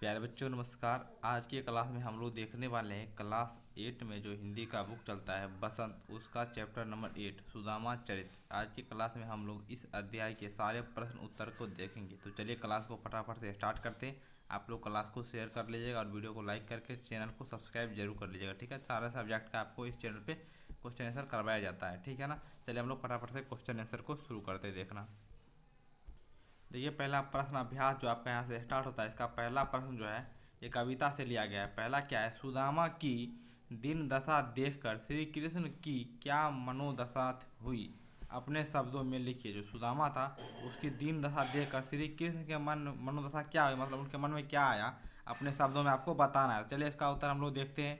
प्यारे बच्चों नमस्कार। आज की क्लास में हम लोग देखने वाले हैं क्लास 8 में जो हिंदी का बुक चलता है बसंत, उसका चैप्टर नंबर 8 सुदामा चरित्र। आज की क्लास में हम लोग इस अध्याय के सारे प्रश्न उत्तर को देखेंगे। तो चलिए क्लास को फटाफट से स्टार्ट करते हैं। आप लोग क्लास को शेयर कर लीजिएगा और वीडियो को लाइक करके चैनल को सब्सक्राइब जरूर कर लीजिएगा। ठीक है, सारे सब्जेक्ट का आपको इस चैनल पर क्वेश्चन आंसर करवाया जाता है। ठीक है ना। चलिए हम लोग फटाफट से क्वेश्चन आंसर को शुरू करते हैं देखना। देखिए पहला प्रश्न अभ्यास जो आपका यहाँ से स्टार्ट होता है, इसका पहला प्रश्न जो है ये कविता से लिया गया है। पहला क्या है, सुदामा की दीन दशा देखकर श्री कृष्ण की क्या मनोदशा हुई, अपने शब्दों में लिखिए। जो सुदामा था उसकी दीन दशा देखकर श्री कृष्ण के मनोदशा क्या हुई, मतलब उनके मन में क्या आया, अपने शब्दों में आपको बताना है। चलिए इसका उत्तर हम लोग देखते हैं।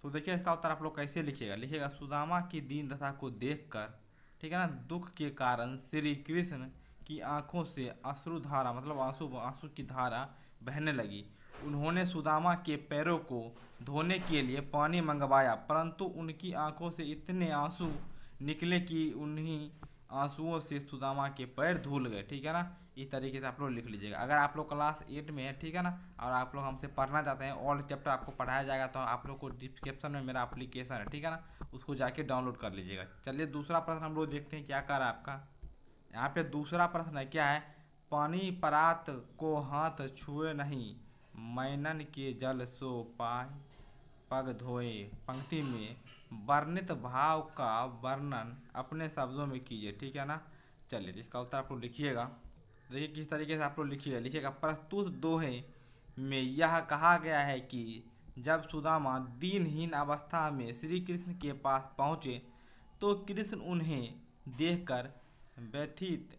तो देखिए इसका उत्तर आप लोग कैसे लिखिएगा सुदामा की दीन दशा को देखकर, ठीक है ना, दुख के कारण श्री कृष्ण की आंखों से अश्रुधारा, मतलब आंसू आंसू की धारा बहने लगी। उन्होंने सुदामा के पैरों को धोने के लिए पानी मंगवाया, परंतु उनकी आंखों से इतने आंसू निकले कि उन्हीं आंसुओं से सुदामा के पैर धुल गए। ठीक है ना। इस तरीके से आप लोग लिख लीजिएगा। अगर आप लोग क्लास 8 में है, ठीक है ना, और आप लोग हमसे पढ़ना चाहते हैं, ऑल चैप्टर आपको पढ़ाया जाएगा, तो आप लोग को डिस्क्रिप्शन में मेरा एप्लीकेशन है, ठीक है ना, उसको जाके डाउनलोड कर लीजिएगा। चलिए दूसरा प्रश्न हम लोग देखते हैं क्या कर रहा है आपका। यहाँ पे दूसरा प्रश्न है क्या है, पानी परात को हाथ छुए नहीं, मैनन के जल सो पाए पग धोए। पंक्ति में वर्णित भाव का वर्णन अपने शब्दों में कीजिए। ठीक है ना। चलिए इसका उत्तर आप लोग लिखिएगा। देखिए किस तरीके से आप लोग लिखिएगा। प्रस्तुत दोहे में यह कहा गया है कि जब सुदामा दीनहीन अवस्था में श्री कृष्ण के पास पहुँचे तो कृष्ण उन्हें देखकर व्यथित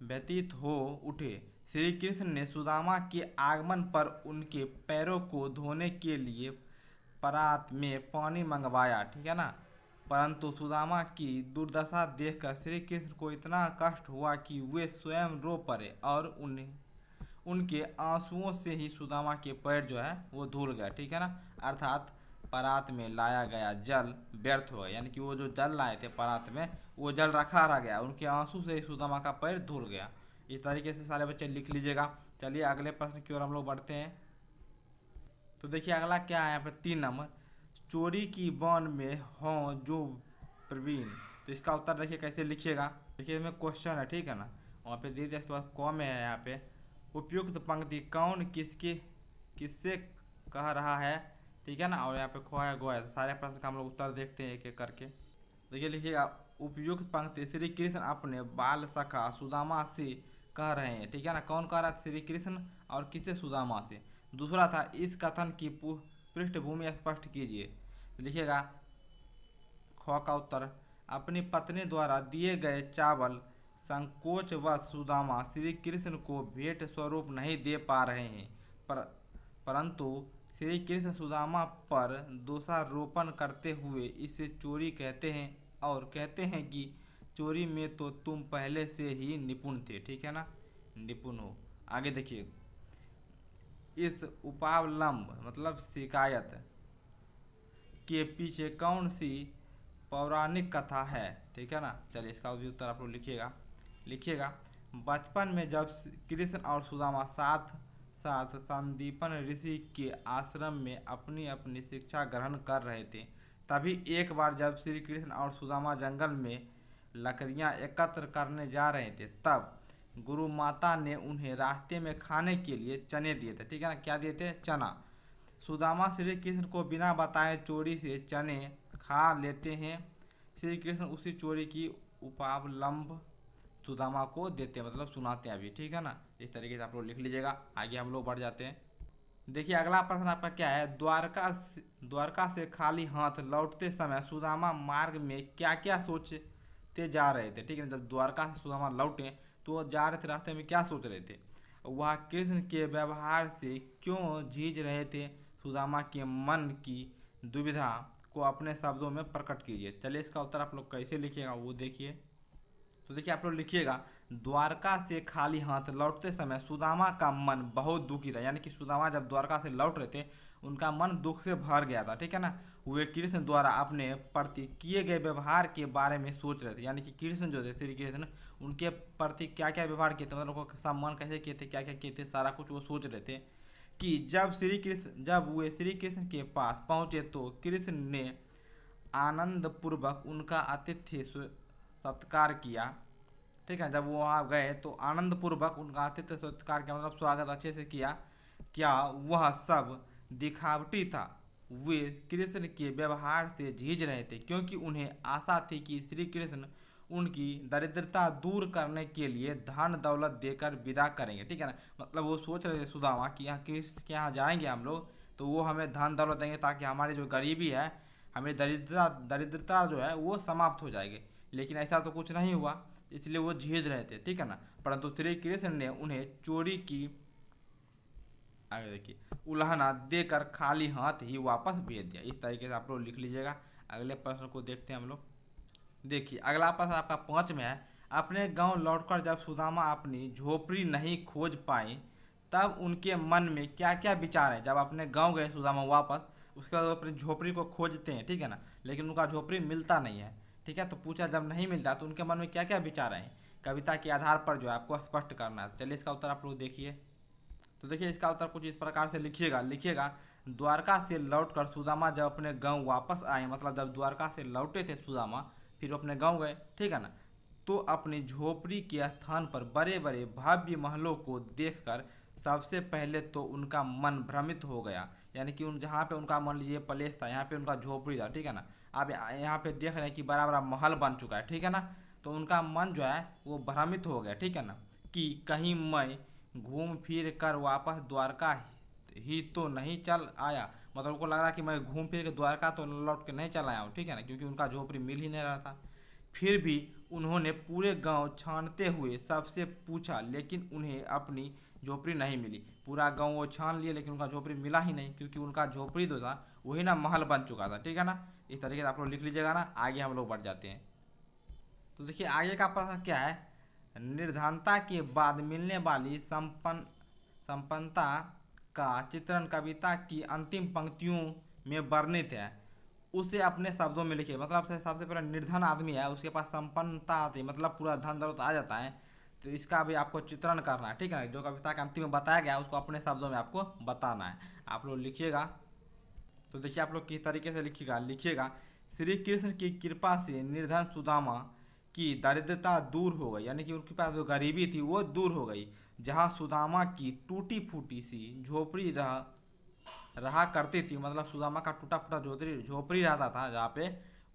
व्यतीत हो उठे। श्री कृष्ण ने सुदामा के आगमन पर उनके पैरों को धोने के लिए परात में पानी मंगवाया। ठीक है ना। परंतु सुदामा की दुर्दशा देखकर श्री कृष्ण को इतना कष्ट हुआ कि वे स्वयं रो पड़े और उन्हें उनके आंसुओं से ही सुदामा के पैर जो है वो धुल गया। ठीक है ना। अर्थात परात में लाया गया जल व्यर्थ हो गया, यानी कि वो जो जल लाए थे परात में वो जल रखा रह गया, उनके आंसू से ही सुदामा का पैर धुल गया। इस तरीके से सारे बच्चे लिख लीजिएगा। चलिए अगले प्रश्न की ओर हम लोग बढ़ते हैं। तो देखिए अगला क्या है यहाँ पे 3 नंबर, चोरी की बान में हों जो प्रवीण। तो इसका उत्तर देखिए कैसे लिखिएगा। देखिए इसमें क्वेश्चन है, ठीक है ना, वहाँ पे दे दिया, इसके बाद कॉम है यहाँ पे। उपयुक्त पंक्ति कौन किसके किससे कह रहा है, ठीक है ना, और यहाँ पे खोआ है गोया। सारे प्रश्न का हम लोग उत्तर देखते हैं एक एक करके। देखिए लिखिएगा, उपयुक्त पंक्ति श्री कृष्ण अपने बाल सखा सुदामा से कह रहे हैं। ठीक है ना। कौन कह रहा था, श्री कृष्ण, और किसे, सुदामा से। दूसरा था इस कथन की पृष्ठभूमि स्पष्ट कीजिए। लिखिएगा ख का उत्तर, अपनी पत्नी द्वारा दिए गए चावल संकोचवश सुदामा श्री कृष्ण को भेंट स्वरूप नहीं दे पा रहे हैं, परंतु श्री कृष्ण सुदामा पर दोषारोपण करते हुए इसे चोरी कहते हैं और कहते हैं कि चोरी में तो तुम पहले से ही निपुण थे। ठीक है ना, निपुण हो। आगे देखिए, इस उपावलंब मतलब शिकायत के पीछे कौन सी पौराणिक कथा है। ठीक है ना। चलिए इसका भी उत्तर आप लोग लिखिएगा। बचपन में जब कृष्ण और सुदामा साथ साथ संदीपन ऋषि के आश्रम में अपनी अपनी शिक्षा ग्रहण कर रहे थे, तभी एक बार जब श्री कृष्ण और सुदामा जंगल में लकड़ियां एकत्र करने जा रहे थे, तब गुरु माता ने उन्हें रास्ते में खाने के लिए चने दिए थे। ठीक है ना, क्या दिए थे, चना। सुदामा श्री कृष्ण को बिना बताए चोरी से चने खा लेते हैं। श्री कृष्ण उसी चोरी की उपावलंब सुदामा को देते हैं, मतलब सुनाते हैं अभी। ठीक है ना। इस तरीके से आप लोग लिख लीजिएगा। आगे हम लोग बढ़ जाते हैं। देखिए अगला प्रश्न आपका क्या है, द्वारका से खाली हाथ लौटते समय सुदामा मार्ग में क्या क्या सोचते जा रहे थे। ठीक है, जब द्वारका से सुदामा लौटे तो जा रहे थे, रास्ते में क्या सोच रहे थे, वह कृष्ण के व्यवहार से क्यों झीझ रहे थे, सुदामा के मन की दुविधा को अपने शब्दों में प्रकट कीजिए। चलिए इसका उत्तर आप लोग कैसे लिखिएगा वो देखिए। तो देखिए आप लोग लिखिएगा, द्वारका से खाली हाथ लौटते समय सुदामा का मन बहुत दुखी था। यानी कि सुदामा जब द्वारका से लौट रहे थे उनका मन दुख से भर गया था, ठीक है ना। वे कृष्ण द्वारा अपने प्रति किए गए व्यवहार के बारे में सोच रहे थे। यानी कि कृष्ण जो थे, श्री कृष्ण, उनके प्रति क्या क्या व्यवहार किए थे, मतलब उनको सम्मान कैसे किए थे, क्या क्या किए थे, सारा कुछ वो सोच रहे थे। कि जब वे श्री कृष्ण के पास पहुंचे तो कृष्ण ने आनंद पूर्वक उनका आतिथ्य सत्कार किया। ठीक है, जब वो वहाँ गए तो आनंद पूर्वक उनका आतिथ्य सत्कार किया, मतलब स्वागत अच्छे से किया। क्या वह सब दिखावटी था? वे कृष्ण के व्यवहार से झीझ रहे थे, क्योंकि उन्हें आशा थी कि श्री कृष्ण उनकी दरिद्रता दूर करने के लिए धन दौलत देकर विदा करेंगे। ठीक है ना, मतलब वो सोच रहे थे सुदामा कि यहाँ कृष्ण के यहाँ जाएंगे हम लोग तो वो हमें धन दौलत देंगे, ताकि हमारी जो गरीबी है, हमें दरिद्रता दरिद्रता जो है वो समाप्त हो जाएगी। लेकिन ऐसा तो कुछ नहीं हुआ, इसलिए वो झेल रहे थे, ठीक है ना। परंतु श्री कृष्ण ने उन्हें चोरी की, आगे देखिए, उल्हाना देकर खाली हाथ ही वापस भेज दिया। इस तरीके से आप लोग लिख लीजिएगा। अगले प्रश्न को देखते हैं हम लोग। देखिए अगला प्रश्न आपका 5 में है। अपने गांव लौटकर जब सुदामा अपनी झोपड़ी नहीं खोज पाए तब उनके मन में क्या क्या विचार है। जब अपने गांव गए सुदामा वापस, उसके बाद वो अपनी झोपड़ी को खोजते हैं, ठीक है ना, लेकिन उनका झोपड़ी मिलता नहीं है। ठीक है, तो पूछा जब नहीं मिलता तो उनके मन में क्या क्या विचार आए, कविता के आधार पर जो है आपको स्पष्ट करना है। चलिए इसका उत्तर आप लोग देखिए। तो देखिए इसका उत्तर कुछ इस प्रकार से लिखिएगा। द्वारका से लौटकर सुदामा जब अपने गांव वापस आए, मतलब जब द्वारका से लौटे थे सुदामा, फिर वो अपने गांव गए, ठीक है ना, तो अपनी झोपड़ी के स्थान पर बड़े बड़े भव्य महलों को देखकर सबसे पहले तो उनका मन भ्रमित हो गया। यानी कि उन जहाँ पे उनका मान लीजिए प्लेस था, यहाँ पे उनका झोपड़ी था, ठीक है ना, आप यहाँ पे देख रहे हैं कि बड़ा बड़ा महल बन चुका है, ठीक है ना, तो उनका मन जो है वो भ्रमित हो गया, ठीक है ना, कि कहीं मैं घूम फिर कर वापस द्वारका ही तो नहीं चल आया। मतलब उनको लग रहा कि मैं घूम फिर के द्वारका तो लौट के नहीं चल आया हूँ, ठीक है ना, क्योंकि उनका झोपड़ी मिल ही नहीं रहा था। फिर भी उन्होंने पूरे गांव छानते हुए सबसे पूछा, लेकिन उन्हें अपनी झोपड़ी नहीं मिली। पूरा गांव वो छान लिए लेकिन उनका झोपड़ी मिला ही नहीं, क्योंकि उनका झोपड़ी जो था वही ना महल बन चुका था, ठीक है ना। इस तरीके से आप लोग लिख लीजिएगा ना। आगे हम लोग बढ़ जाते हैं। तो देखिए आगे का प्रश्न क्या है। निर्धनता के बाद मिलने वाली संपन्नता का चित्रण कविता की अंतिम पंक्तियों में वर्णित है, उसे अपने शब्दों में लिखिए। मतलब सबसे पहले निर्धन आदमी है, उसके पास संपन्नता आती है, मतलब पूरा धन दौलत आ जाता है, तो इसका भी आपको चित्रण करना है, ठीक है। जो कविता के अंतिम में बताया गया है उसको अपने शब्दों में आपको बताना है। आप लोग लिखिएगा। तो देखिए आप लोग किस तरीके से लिखिएगा। श्री कृष्ण की कृपा से निर्धन सुदामा की दरिद्रता दूर हो गई, यानी कि उनके पास जो गरीबी थी वो दूर हो गई। जहाँ सुदामा की टूटी फूटी सी झोपड़ी रहा करती थी, मतलब सुदामा का टूटा फूटा झोपड़ी रहता था जहाँ पे,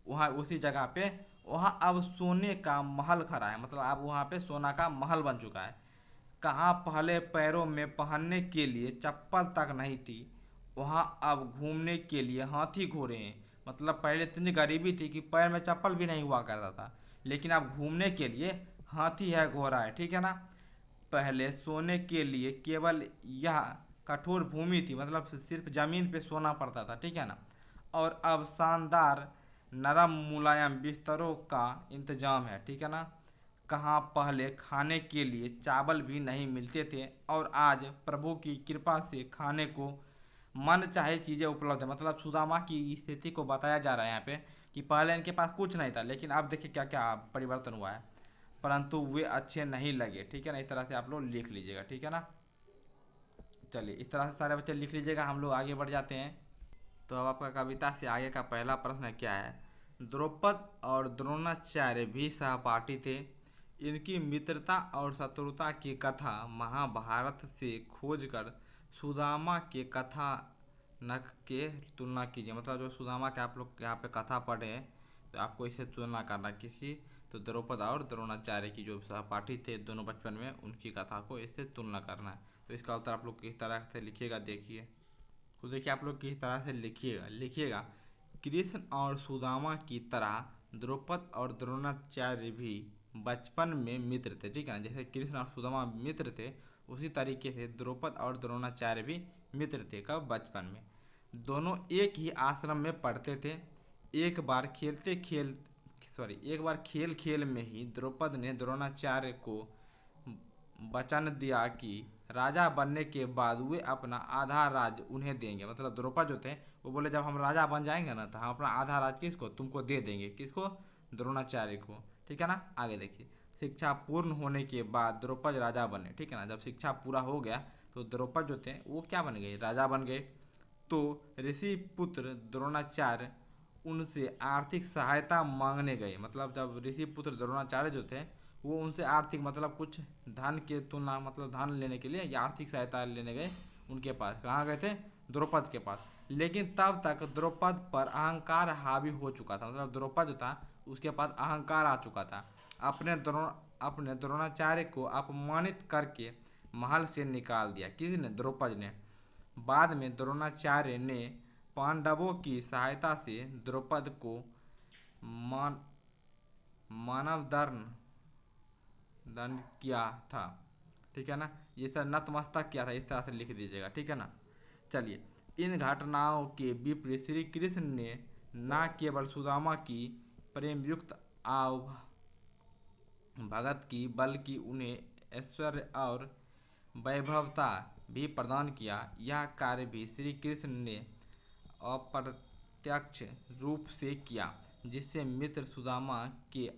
वहाँ उसी जगह पे वहाँ अब सोने का महल खड़ा है, मतलब अब वहाँ पे सोना का महल बन चुका है। कहाँ पहले पैरों में पहनने के लिए चप्पल तक नहीं थी, वहाँ अब घूमने के लिए हाथी घोड़े हैं। मतलब पहले इतनी गरीबी थी कि पैर में चप्पल भी नहीं हुआ करता था, लेकिन अब घूमने के लिए हाथी है, घोड़ा है, ठीक है ना। पहले सोने के लिए केवल यह कठोर भूमि थी, मतलब सिर्फ जमीन पे सोना पड़ता था, ठीक है ना। और अब शानदार नरम मुलायम बिस्तरों का इंतजाम है, ठीक है ना। कहाँ पहले खाने के लिए चावल भी नहीं मिलते थे और आज प्रभु की कृपा से खाने को मन चाहे चीज़ें उपलब्ध है। मतलब सुदामा की स्थिति को बताया जा रहा है यहाँ पे कि पहले इनके पास कुछ नहीं था, लेकिन अब देखिए क्या क्या परिवर्तन हुआ है। परंतु वे अच्छे नहीं लगे, ठीक है ना। इस तरह से आप लोग लिख लीजिएगा, ठीक है ना। चलिए इस तरह से सारे बच्चे लिख लीजिएगा, हम लोग आगे बढ़ जाते हैं। तो अब आपका कविता से आगे का पहला प्रश्न क्या है। द्रौपद और द्रोणाचार्य भी सहपाठी थे। इनकी मित्रता और शत्रुता की कथा महाभारत से खोजकर सुदामा के कथानक के तुलना कीजिए। मतलब जो सुदामा के आप लोग यहाँ पे कथा पढ़े हैं तो आपको इसे तुलना करना किसी, तो द्रौपद और द्रोणाचार्य की जो सहपाठी थे दोनों बचपन में, उनकी कथा को इससे तुलना करना है। तो इसका उत्तर आप लोग किस तरह से लिखिएगा देखिए। तो देखिए आप लोग किस तरह से लिखिएगा। कृष्ण और सुदामा की तरह द्रौपद और द्रोणाचार्य भी बचपन में मित्र थे, ठीक है ना। जैसे कृष्ण और सुदामा मित्र थे, उसी तरीके से द्रौपद और द्रोणाचार्य भी मित्र थे। कब? बचपन में। दोनों एक ही आश्रम में पढ़ते थे। एक बार खेल खेल में ही द्रौपद ने द्रोणाचार्य को वचन दिया कि राजा बनने के बाद वे अपना आधा राज्य उन्हें देंगे। मतलब द्रौपद जो थे वो बोले जब हम राजा बन जाएंगे ना तो हम अपना आधा राज्य किसको, तुमको दे देंगे। किसको, द्रोणाचार्य को। ठीक है ना। आगे देखिए, शिक्षा पूर्ण होने के बाद द्रौपद राजा बने। ठीक है ना। जब शिक्षा पूरा हो गया तो द्रौपद जो थे वो क्या बन गए, राजा बन गए। तो ऋषि पुत्र द्रोणाचार्य उनसे आर्थिक सहायता मांगने गए। मतलब जब ऋषि पुत्र द्रोणाचार्य जो थे वो उनसे आर्थिक मतलब कुछ धन के तुलना मतलब धन लेने के लिए या आर्थिक सहायता लेने गए उनके पास। कहाँ गए थे, द्रौपद के पास। लेकिन तब तक द्रौपद पर अहंकार हावी हो चुका था। मतलब द्रौपद जो था उसके पास अहंकार आ चुका था। अपने द्रोणाचार्य को अपमानित करके महल से निकाल दिया। किसने, द्रौपद ने। बाद में द्रोणाचार्य ने पांडवों की सहायता से द्रौपद को मान मानवदर्न दंड किया था। ठीक है ना। ये सब नतमस्तक किया था, इस तरह से लिख दीजिएगा। ठीक है ना। चलिए, इन घटनाओं के विपरीत श्री कृष्ण ने न केवल सुदामा की प्रेमयुक्त आव भगत की बल्कि उन्हें ऐश्वर्य और वैभवता भी प्रदान किया। यह कार्य भी श्री कृष्ण ने अप्रत्यक्ष रूप से किया जिससे मित्र सुदामा के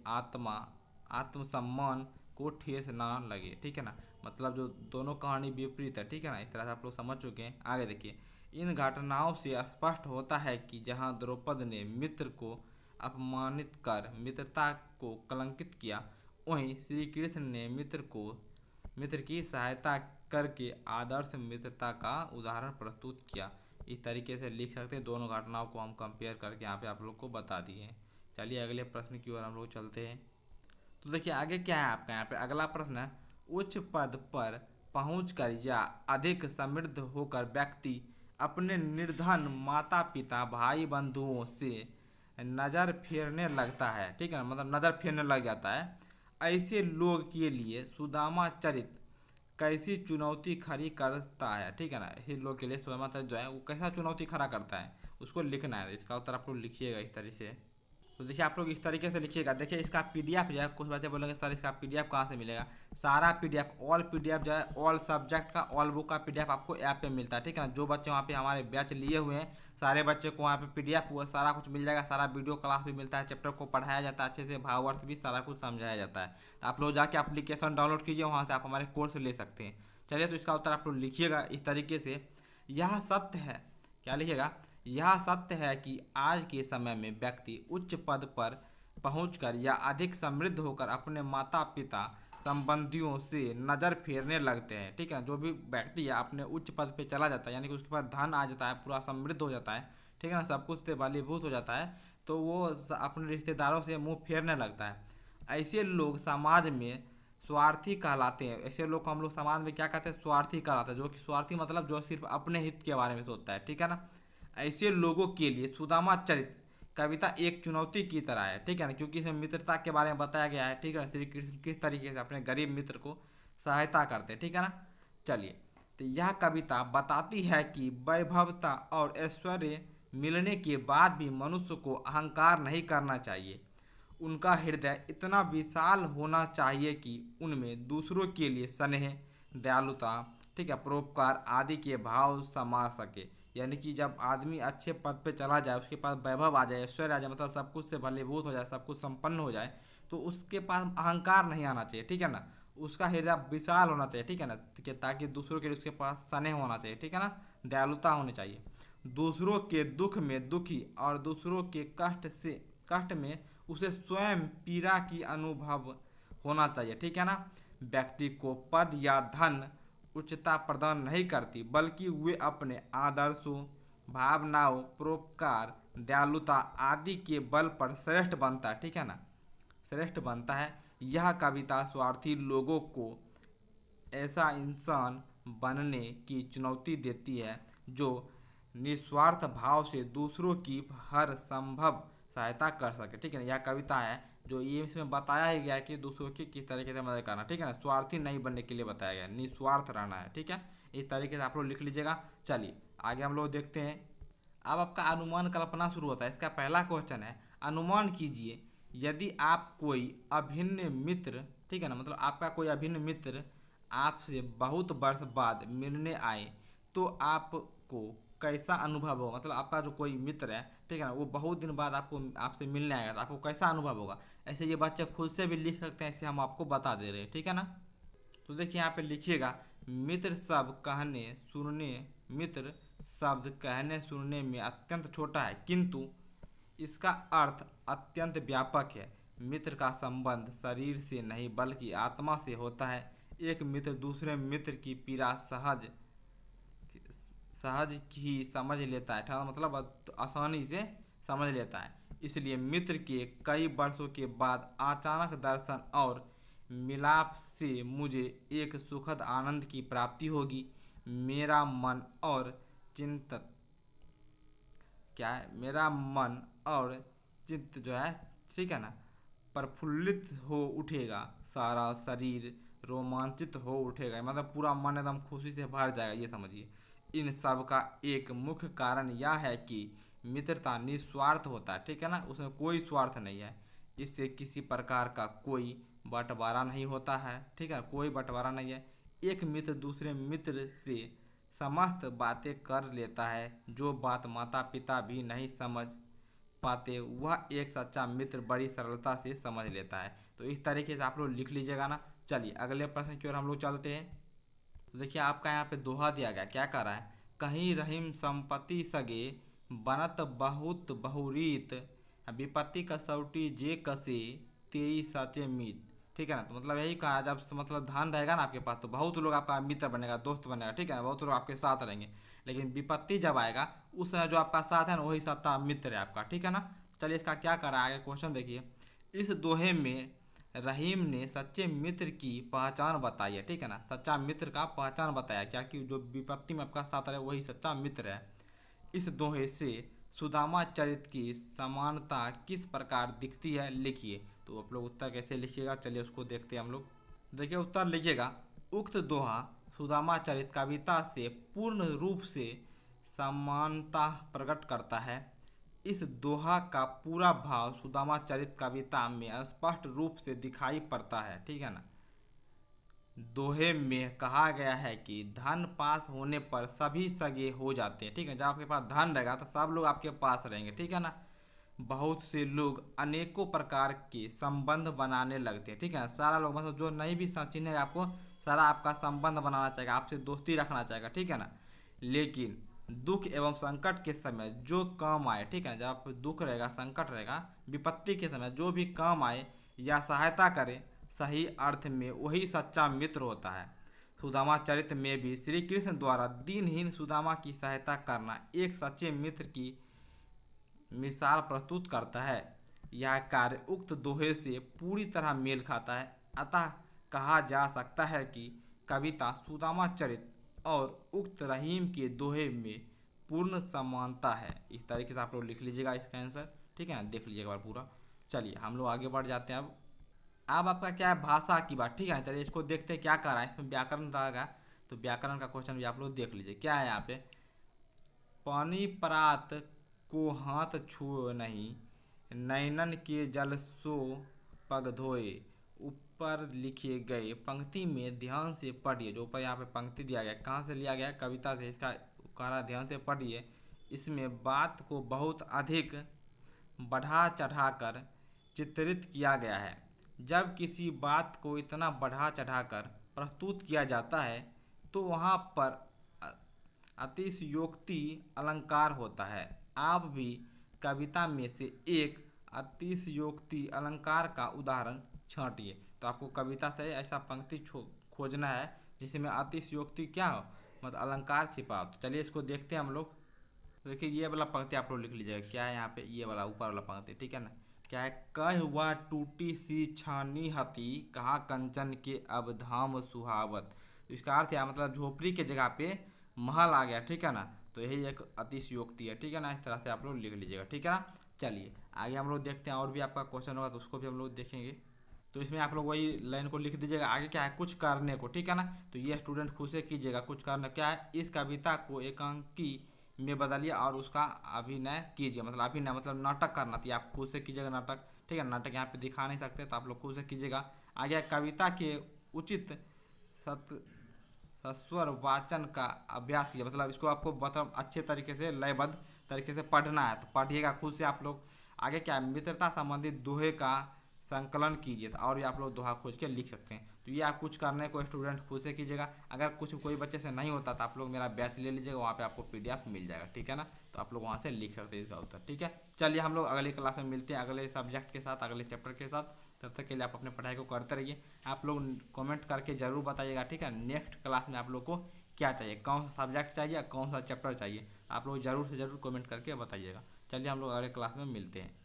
आत्मसम्मान को ठेस ना लगे। ठीक है ना। मतलब जो दोनों कहानी विपरीत है। ठीक है ना। इस तरह से आप लोग समझ चुके हैं। आगे देखिए, इन घटनाओं से स्पष्ट होता है कि जहां द्रौपद ने मित्र को अपमानित कर मित्रता को कलंकित किया, वहीं श्री कृष्ण ने मित्र की सहायता करके आदर्श मित्रता का उदाहरण प्रस्तुत किया। इस तरीके से लिख सकते हैं। दोनों घटनाओं को हम कंपेयर करके यहाँ पे आप लोग को बता दिए हैं। चलिए अगले प्रश्न की ओर हम लोग चलते हैं। तो देखिए आगे क्या है आपका, यहाँ पे अगला प्रश्न है, उच्च पद पर पहुंचकर या अधिक समृद्ध होकर व्यक्ति अपने निर्धन माता पिता भाई बंधुओं से नज़र फेरने लगता है। ठीक है, मतलब नज़र फेरने लग जाता है। ऐसे लोग के लिए सुदामा चरित कैसी चुनौती खड़ी करता है। ठीक है ना। ऐसे लोग के लिए सुदामा चरित जो है वो कैसा चुनौती खड़ा करता है, उसको लिखना है। इसका उत्तर आप लोग लिखिएगा इस तरह से। तो देखिए आप लोग इस तरीके से लिखिएगा। देखिए इसका पीडीएफ जो है, कुछ बच्चे बोलेंगे सर इसका पीडीएफ कहाँ से मिलेगा। सारा पीडीएफ, ऑल पीडीएफ जो है, ऑल सब्जेक्ट का ऑल बुक का पीडीएफ आपको ऐप पे मिलता है। ठीक है ना। जो बच्चे वहाँ पे हमारे बैच लिए हुए हैं सारे बच्चे को वहाँ पे पीडीएफ हुआ सारा कुछ मिल जाएगा। सारा वीडियो क्लास भी मिलता है, चैप्टर को पढ़ाया जाता है अच्छे से, भावार्थ भी सारा कुछ समझाया जाता है। आप लोग जाके एप्लीकेशन डाउनलोड कीजिए, वहाँ से आप हमारे कोर्स ले सकते हैं। चलिए तो इसका उत्तर आप लोग लिखिएगा इस तरीके से। यह सत्य है, क्या लिखिएगा, यह सत्य है कि आज के समय में व्यक्ति उच्च पद पर पहुंचकर या अधिक समृद्ध होकर अपने माता पिता संबंधियों से नज़र फेरने लगते हैं। ठीक है। जो भी व्यक्ति है अपने उच्च पद पे चला जाता है, यानी कि उसके पास धन आ जाता है, पूरा समृद्ध हो जाता है। ठीक है ना। सब कुछ से बलीभूत हो जाता है, तो वो अपने रिश्तेदारों से मुंह फेरने लगता है। ऐसे लोग समाज में स्वार्थी कहलाते हैं। ऐसे लोग को हम लोग समाज में क्या कहते हैं, स्वार्थी कहलाते हैं। जो कि स्वार्थी मतलब जो सिर्फ अपने हित के बारे में सोचता है। ठीक है ना। ऐसे लोगों के लिए सुदामा चरित कविता एक चुनौती की तरह है। ठीक है ना। क्योंकि इसमें मित्रता के बारे में बताया गया है। ठीक है। श्री कृष्ण किस तरीके से अपने गरीब मित्र को सहायता करते हैं। ठीक है ना। चलिए, तो यह कविता बताती है कि वैभवता और ऐश्वर्य मिलने के बाद भी मनुष्य को अहंकार नहीं करना चाहिए। उनका हृदय इतना विशाल होना चाहिए कि उनमें दूसरों के लिए स्नेह, दयालुता, ठीक है, परोपकार आदि के भाव समा सके। यानी कि जब आदमी अच्छे पद पे चला जाए, उसके पास वैभव आ जाए, ऐश्वर्य आ जाए, मतलब सब कुछ से भलीभूत हो जाए, सब कुछ संपन्न हो जाए, तो उसके पास अहंकार नहीं आना चाहिए। ठीक है ना। उसका हृदय विशाल होना चाहिए। ठीक है ना। ताकि दूसरों के लिए उसके पास स्नेह होना चाहिए। ठीक है ना। दयालुता होनी चाहिए। दूसरों के दुख में दुखी और दूसरों के कष्ट में उसे स्वयं पीड़ा की अनुभव होना चाहिए। ठीक है ना। व्यक्ति को पद या धन उच्चता प्रदान नहीं करती, बल्कि वे अपने आदर्शों, भावनाओं, परोपकार, दयालुता आदि के बल पर श्रेष्ठ बनता है। ठीक है ना। श्रेष्ठ बनता है। यह कविता स्वार्थी लोगों को ऐसा इंसान बनने की चुनौती देती है जो निस्वार्थ भाव से दूसरों की हर संभव सहायता कर सके। ठीक है ना। यह कविता है जो ये इसमें बताया ही गया है कि दूसरों की किस तरीके से मदद करना। ठीक है ना। स्वार्थी नहीं बनने के लिए बताया गया, निस्वार्थ रहना है। ठीक है। इस तरीके से आप लोग लिख लीजिएगा। चलिए आगे हम लोग देखते हैं। अब आपका अनुमान कल्पना शुरू होता है। इसका पहला क्वेश्चन है, अनुमान कीजिए यदि आप कोई अभिन्न मित्र, ठीक है ना, मतलब आपका कोई अभिन्न मित्र आपसे बहुत वर्ष बाद मिलने आए तो आपको कैसा अनुभव होगा। मतलब आपका जो कोई मित्र है, ठीक है ना, वो बहुत दिन बाद आपसे मिलने आएगा तो आपको कैसा अनुभव होगा। ऐसे ये बच्चे खुद से भी लिख सकते हैं, ऐसे हम आपको बता दे रहे हैं, ठीक है ना। तो देखिए यहाँ पे लिखिएगा, मित्र शब्द कहने सुनने मित्र शब्द कहने सुनने में अत्यंत छोटा है, किंतु इसका अर्थ अत्यंत व्यापक है। मित्र का संबंध शरीर से नहीं बल्कि आत्मा से होता है। एक मित्र दूसरे मित्र की पीड़ा सहज सहज ही समझ लेता है, मतलब आसानी से समझ लेता है। इसलिए मित्र के कई वर्षों के बाद अचानक दर्शन और मिलाप से मुझे एक सुखद आनंद की प्राप्ति होगी। मेरा मन और चिंतन क्या है, मेरा मन और चित्त जो है, ठीक है ना, प्रफुल्लित हो उठेगा। सारा शरीर रोमांचित हो उठेगा, मतलब पूरा मन एकदम खुशी से भर जाएगा, ये समझिए। इन सब का एक मुख्य कारण यह है कि मित्रता निस्वार्थ होता है, ठीक है ना, उसमें कोई स्वार्थ नहीं है। इससे किसी प्रकार का कोई बंटवारा नहीं होता है, ठीक है, कोई बंटवारा नहीं है। एक मित्र दूसरे मित्र से समस्त बातें कर लेता है। जो बात माता पिता भी नहीं समझ पाते वह एक सच्चा मित्र बड़ी सरलता से समझ लेता है। तो इस तरीके से आप लोग लिख लीजिएगा ना। चलिए अगले प्रश्न की ओर हम लोग चलते हैं। तो देखिए आपका यहाँ पे दोहा दिया गया, क्या कर रहा है, कहीं रहीम संपत्ति सगे बनत बहुत बहुरीत विपत्ति कसौटी जे कसे तेई सचे मीत। ठीक है ना, तो मतलब यही कहा, जब मतलब धन रहेगा ना आपके पास तो बहुत लोग आपका मित्र बनेगा, दोस्त बनेगा, ठीक है ना, बहुत लोग आपके साथ रहेंगे। लेकिन विपत्ति जब आएगा उस समय जो आपका साथ है ना वही सच्चा मित्र है आपका, ठीक है ना। चलिए इसका क्या करा आगे क्वेश्चन देखिए। इस दोहे में रहीम ने सच्चे मित्र की पहचान बताई है, ठीक है ना, सच्चा मित्र का पहचान बताया क्या कि जो विपत्ति में आपका साथ रहे वही सच्चा मित्र है। इस दोहे से सुदामा चरित्र की समानता किस प्रकार दिखती है, लिखिए। तो आप लोग उत्तर कैसे लिखिएगा, चलिए उसको देखते हैं हम लोग। देखिए उत्तर लिखिएगा, उक्त दोहा सुदामा चरित्र कविता से पूर्ण रूप से समानता प्रकट करता है। इस दोहा का पूरा भाव सुदामा चरित्र कविता में स्पष्ट रूप से दिखाई पड़ता है, ठीक है ना। दोहे में कहा गया है कि धन पास होने पर सभी सगे हो जाते हैं, ठीक है, जब आपके पास धन रहेगा तो सब लोग आपके पास रहेंगे, ठीक है ना। बहुत से लोग अनेकों प्रकार के संबंध बनाने लगते हैं, ठीक है, सारा लोग मतलब जो नहीं भी चिन्हेगा आपको, सारा आपका संबंध बनाना चाहेगा, आपसे दोस्ती रखना चाहेगा, ठीक है ना। लेकिन दुख एवं संकट के समय जो काम आए, ठीक है, जब आप दुख रहेगा संकट रहेगा विपत्ति के समय जो भी काम आए या सहायता करे, सही अर्थ में वही सच्चा मित्र होता है। सुदामा चरित्र में भी श्री कृष्ण द्वारा दीनहीन सुदामा की सहायता करना एक सच्चे मित्र की मिसाल प्रस्तुत करता है। यह कार्य उक्त दोहे से पूरी तरह मेल खाता है। अतः कहा जा सकता है कि कविता सुदामा चरित्र और उक्त रहीम के दोहे में पूर्ण समानता है। इस तरीके से आप लोग लिख लीजिएगा इसका आंसर, ठीक है ना, देख लीजिएगा पूरा। चलिए हम लोग आगे बढ़ जाते हैं। अब आपका क्या है, भाषा की बात, ठीक है। चलिए इसको देखते हैं क्या कर रहा है, इसमें व्याकरण रहेगा तो व्याकरण का क्वेश्चन भी आप लोग देख लीजिए। क्या है यहाँ पे, पानी परात को हाथ छुओ नहीं, नैनन के जल सो पग धोए। ऊपर लिखे गए पंक्ति में ध्यान से पढ़िए। जो ऊपर यहाँ पे पंक्ति दिया गया कहाँ से लिया गया, कविता से, इसका कहना ध्यान से पढ़िए। इसमें बात को बहुत अधिक बढ़ा चढ़ाकर चित्रित किया गया है। जब किसी बात को इतना बढ़ा चढ़ाकर प्रस्तुत किया जाता है तो वहाँ पर अतिशयोक्ति अलंकार होता है। आप भी कविता में से एक अतिशयोक्ति अलंकार का उदाहरण छांटिए। तो आपको कविता से ऐसा पंक्ति खोजना है जिसमें अतिशयोक्ति क्या हो, मतलब अलंकार छिपा हो। तो चलिए इसको देखते हैं हम लोग। तो देखिए ये वाला पंक्ति आप लोग लिख लीजिएगा, क्या है यहाँ पे, ये वाला ऊपर वाला पंक्ति, ठीक है ना। क्या है, कह हुआ टूटी सी छानी हती कहा कंचन के अब धाम सुहावत। तो इसका अर्थ है मतलब झोपड़ी के जगह पे महल आ गया, ठीक है ना। तो यही एक अतिशयोक्ति है, ठीक है ना। इस तरह से आप लोग लिख लीजिएगा, ठीक है ना। चलिए आगे हम लोग देखते हैं, और भी आपका क्वेश्चन होगा तो उसको भी हम लोग देखेंगे। तो इसमें आप लोग वही लाइन को लिख दीजिएगा। आगे क्या है, कुछ करने को, ठीक है ना। तो ये स्टूडेंट खुद से कीजिएगा, कुछ करना क्या है, इस कविता को एकांकी में बदलिए और उसका अभिनय कीजिए। मतलब अभिनय मतलब नाटक करना, तो आप खुद से कीजिएगा नाटक, ठीक है। नाटक यहाँ पे दिखा नहीं सकते तो आप लोग खुद से कीजिएगा। आगे कविता के उचित सत सस्वर वाचन का अभ्यास किया, मतलब इसको आपको मतलब अच्छे तरीके से लयबद्ध तरीके से पढ़ना है, तो पढ़िएगा खुद से आप लोग। आगे क्या है, मित्रता संबंधित दोहे का संकलन कीजिए, और ये आप लोग दोहा खोज के लिख सकते हैं। तो ये आप कुछ करने को स्टूडेंट खुद से कीजिएगा। अगर कुछ कोई बच्चे से नहीं होता तो आप लोग मेरा बैच ले लीजिएगा, वहाँ पे आपको PDF मिल जाएगा, ठीक है ना। तो आप लोग वहाँ से लिख सकते हैं इसका उत्तर, ठीक है। चलिए हम लोग अगली क्लास में मिलते हैं, अगले सब्जेक्ट के साथ, अगले चैप्टर के साथ। तब तक के लिए आप अपने पढ़ाई को करते रहिए। आप लोग कमेंट करके ज़रूर बताइएगा, ठीक है, नेक्स्ट क्लास में आप लोग को क्या चाहिए, कौन सा सब्जेक्ट चाहिए, कौन सा चैप्टर चाहिए, आप लोग ज़रूर से ज़रूर कमेंट करके बताइएगा। चलिए हम लोग अगले क्लास में मिलते हैं।